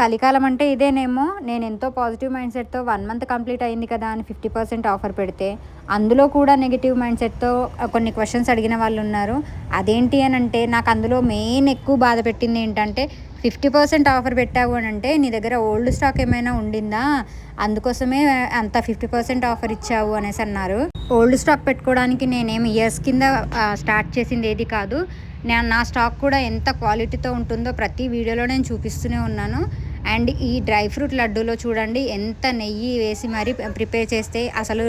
కలికాలం అంటే ఇదేనేమో. నేను ఎంతో పాజిటివ్ మైండ్ సెట్‌తో 1 మంత్ కంప్లీట్ అయింది కదా అని 50% ఆఫర్ పెడితే, అందులో కూడా నెగెటివ్ మైండ్ సెట్‌తో కొన్ని క్వెషన్స్ అడిగిన వాళ్ళున్నారు. అదేంటి అనంటే, నాకు అందులో మెయిన్ ఎక్కువ బాధ పెట్టింది ఏంటంటే, 50% ఆఫర్ పెట్టావు అనంటే, నీ దగ్గర ఓల్డ్ స్టాక్ ఏమైనా ఉండిందా? అందుకోసమే అంత 50% ఆఫర్ ఇచ్చావు అనేసి అన్నారు. ఓల్డ్ స్టాక్ పెట్టుకోవడానికి నేనేమి ఇయర్స్ కింద స్టార్ట్ చేసింది ఏది కాదు. నా స్టాక్ కూడా ఎంత క్వాలిటీతో ఉంటుందో ప్రతి వీడియోలో నేను చూపిస్తూనే ఉన్నాను. అండ్ ఈ డ్రై ఫ్రూట్ లడ్డూలో చూడండి ఎంత నెయ్యి వేసి మరీ ప్రిపేర్ చేస్తే అసలు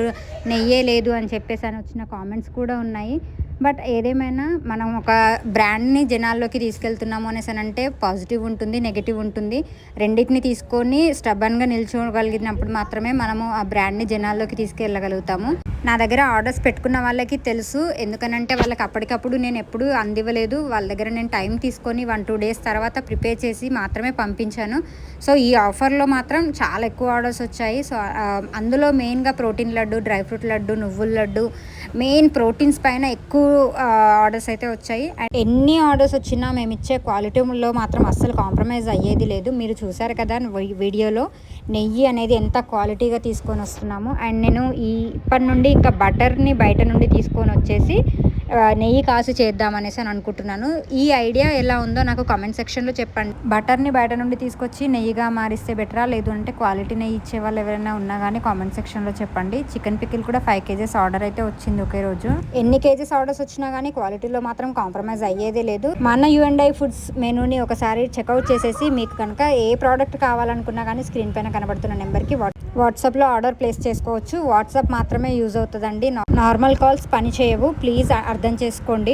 నెయ్యే లేదు అని చెప్పేసి అని వచ్చిన కామెంట్స్ కూడా ఉన్నాయి. బట్ ఏదేమైనా మనం ఒక బ్రాండ్ని జనాల్లోకి తీసుకెళ్తున్నాము అనేసి అంటే పాజిటివ్ ఉంటుంది, నెగిటివ్ ఉంటుంది. రెండింటిని తీసుకొని స్టబ్బన్గా నిల్చోగలిగినప్పుడు మాత్రమే మనము ఆ బ్రాండ్ని జనాల్లోకి తీసుకెళ్ళగలుగుతాము. నా దగ్గర ఆర్డర్స్ పెట్టుకున్న వాళ్ళకి తెలుసు. ఎందుకనంటే వాళ్ళకి అప్పటికప్పుడు నేను ఎప్పుడూ అందివ్వలేదు. వాళ్ళ దగ్గర నేను టైం తీసుకొని 1-2 డేస్ తర్వాత ప్రిపేర్ చేసి మాత్రమే పంపించాను. సో ఈ ఆఫర్లో మాత్రం చాలా ఎక్కువ ఆర్డర్స్ వచ్చాయి. సో అందులో మెయిన్గా protein laddu, dry fruit laddu, నువ్వుల లడ్డు, మెయిన్ ప్రోటీన్స్ పైన ఎక్కువ ఆర్డర్స్ అయితే వచ్చాయి. అండ్ ఎన్ని ఆర్డర్స్ వచ్చినా మేము ఇచ్చే క్వాలిటీలో మాత్రం అస్సలు కాంప్రమైజ్ అయ్యేది లేదు. మీరు చూసారు కదా వీడియోలో నెయ్యి అనేది ఎంత క్వాలిటీగా తీసుకొని వస్తున్నాము. అండ్ నేను ఇప్పటి నుండి ఇంకా బటర్ని బయట నుండి తీసుకొని వచ్చేసి నెయ్యి కాసు చేద్దామనేసి అని అనుకుంటున్నాను. ఈ ఐడియా ఎలా ఉందో నాకు కామెంట్ సెక్షన్లో చెప్పండి. బటర్ని బయట నుండి తీసుకొచ్చి నెయ్యిగా మారిస్తే బెటరా, లేదు అంటే క్వాలిటీ నెయ్యి ఇచ్చే వాళ్ళు ఎవరైనా ఉన్నా కానీ కామెంట్ సెక్షన్లో చెప్పండి. చికెన్ పికిల్ కూడా 5 kgs ఆర్డర్ అయితే వచ్చింది ఒకే రోజు. ఎన్ని కేజెస్ ఆర్డర్స్ వచ్చినా కానీ క్వాలిటీలో మాత్రం కాంప్రమైజ్ అయ్యేదే లేదు. మన U&I ఫుడ్స్ మెనూని ఒకసారి చెక్అవుట్ చేసేసి మీకు కనుక ఏ ప్రోడక్ట్ కావాలనుకున్నా కానీ స్క్రీన్ పైన కనబడుతున్న నెంబర్కి వాట్సాప్లో ఆర్డర్ ప్లేస్ చేసుకోవచ్చు. వాట్సాప్ మాత్రమే యూజ్ అవుతుందండి. నార్మల్ కాల్స్ పని చేయవు, ప్లీజ్ అర్థం చేసుకోండి.